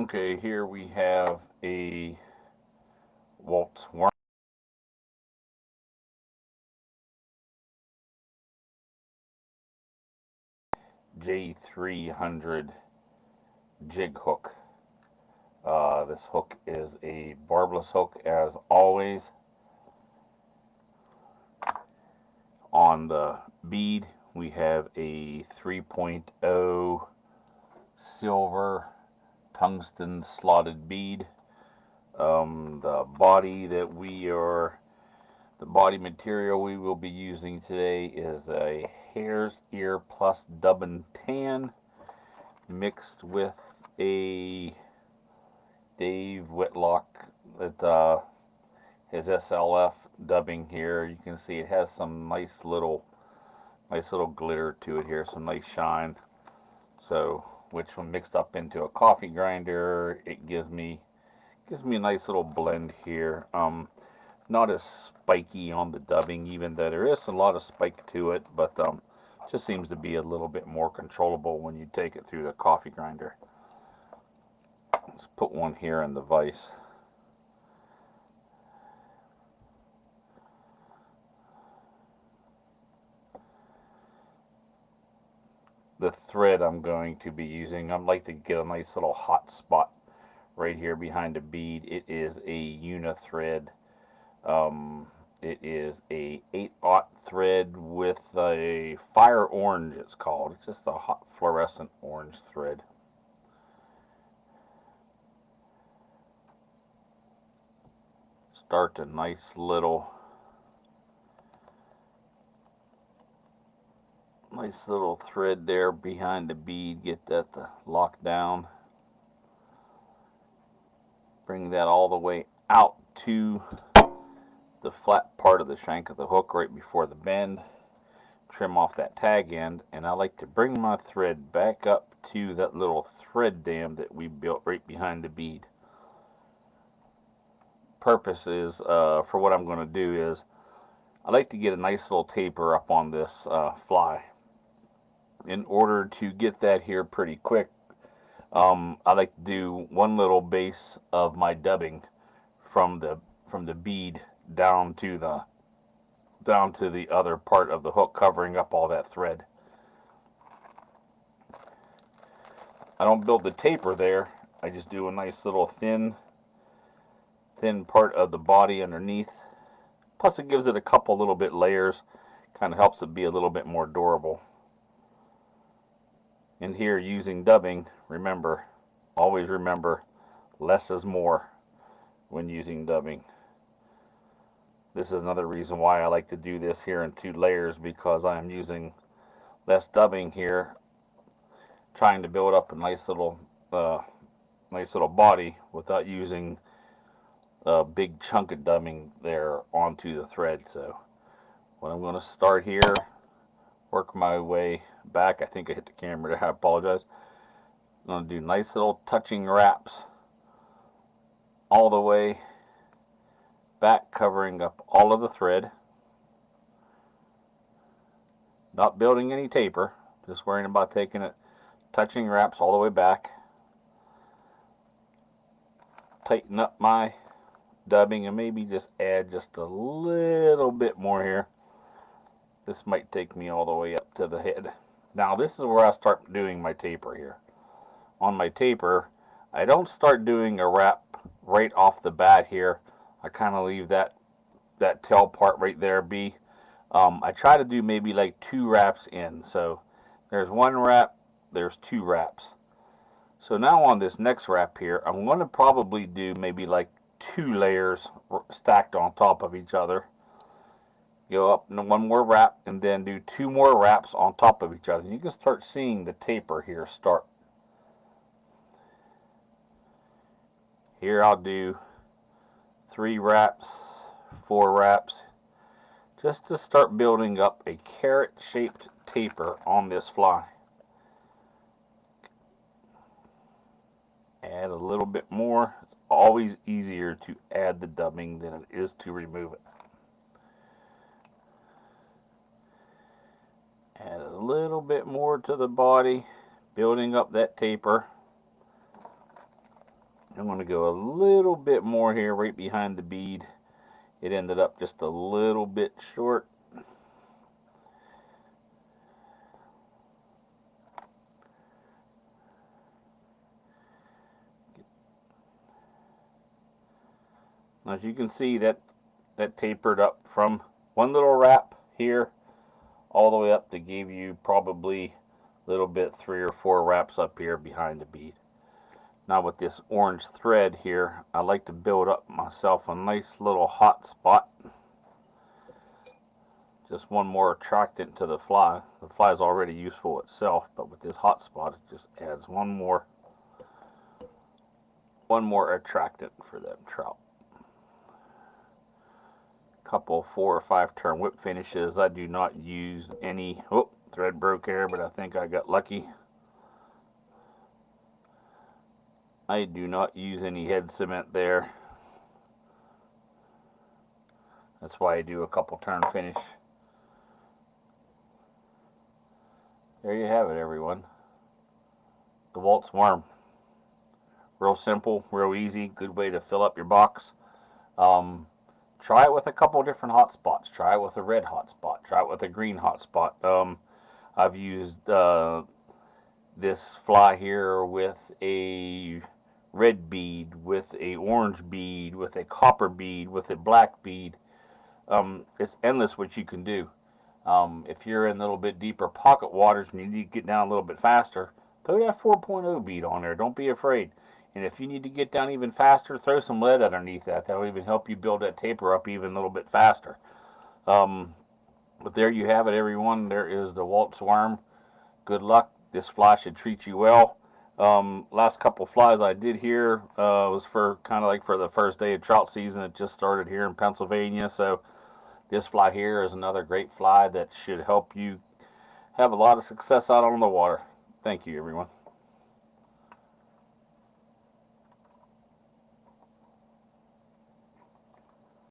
Okay, here we have a waltz worm J300 jig hook. This hook is a barbless hook as always. On the bead we have a 3.0 silver tungsten slotted bead. The body material we will be using today is a hare's ear plus dubbin tan mixed with a Dave Whitlock that his SLF dubbing here. You can see it has some nice little glitter to it here, some nice shine. So which when mixed up into a coffee grinder, it gives me a nice little blend here. Not as spiky on the dubbing, even though there is a lot of spike to it, but just seems to be a little bit more controllable when you take it through the coffee grinder. Let's put one here in the vise. The thread I'm going to be using, I'd like to get a nice little hot spot right here behind the bead. It is a Una thread. It is a 8/0 thread with a fire orange, it's called. It's just a hot fluorescent orange thread. Start a nice little thread there behind the bead. Get that to lock down. Bring that all the way out to the flat part of the shank of the hook right before the bend. Trim off that tag end, and I like to bring my thread back up to that little thread dam that we built right behind the bead. Purpose is for what I'm going to do is I like to get a nice little taper up on this fly. In order to get that here pretty quick, I like to do one little base of my dubbing from the bead down to the other part of the hook, covering up all that thread. I don't build the taper there. I just do a nice little thin part of the body underneath. Plus it gives it a couple little bit layers, kind of helps it be a little bit more durable. And here, using dubbing, always remember, less is more when using dubbing. This is another reason why I like to do this here in 2 layers, because I am using less dubbing here, trying to build up a nice little body without using a big chunk of dubbing there onto the thread. So what I'm going to start here, work my way back. I think I hit the camera there. I apologize. I'm going to do nice little touching wraps all the way back, covering up all of the thread. Not building any taper, just worrying about taking it, touching wraps all the way back. Tighten up my dubbing and maybe just add just a little bit more here. This might take me all the way up to the head. Now this is where I start doing my taper here. On my taper, I don't start doing a wrap right off the bat here. I kind of leave that tail part right there be. I try to do maybe like 2 wraps in. So there's 1 wrap, there's 2 wraps. So now on this next wrap here, I'm going to probably do maybe like 2 layers stacked on top of each other. Go up in 1 more wrap and then do 2 more wraps on top of each other. And you can start seeing the taper here start. Here I'll do 3 wraps, 4 wraps, just to start building up a carrot-shaped taper on this fly. Add a little bit more. It's always easier to add the dubbing than it is to remove it. Add a little bit more to the body, building up that taper. I'm going to go a little bit more here right behind the bead. It ended up just a little bit short. As you can see, that tapered up from one little wrap here all the way up to give you probably a little bit 3 or 4 wraps up here behind the bead. Now with this orange thread here, I like to build up myself a nice little hot spot. Just one more attractant to the fly. The fly is already useful itself, but with this hot spot, it just adds one more attractant for them trout. Couple 4 or 5 turn whip finishes. I do not use any. Oh, thread broke here, but I think I got lucky. I do not use any head cement there. That's why I do a couple turn finish. There you have it, everyone. The waltz worm. Real simple, real easy, good way to fill up your box. Try it with a couple different hot spots. Try it with a red hot spot. Try it with a green hot spot. I've used this fly here with a red bead, with a orange bead, with a copper bead, with a black bead. It's endless what you can do. If you're in a little bit deeper pocket waters and you need to get down a little bit faster, throw that 4.0 bead on there. Don't be afraid. And if you need to get down even faster, throw some lead underneath that. That'll even help you build that taper up even a little bit faster. But there you have it, everyone. There is the waltz worm. Good luck. This fly should treat you well. Last couple flies I did here was for kind of like for the first day of trout season. It just started here in Pennsylvania, so this fly here is another great fly that should help you have a lot of success out on the water. Thank you, everyone.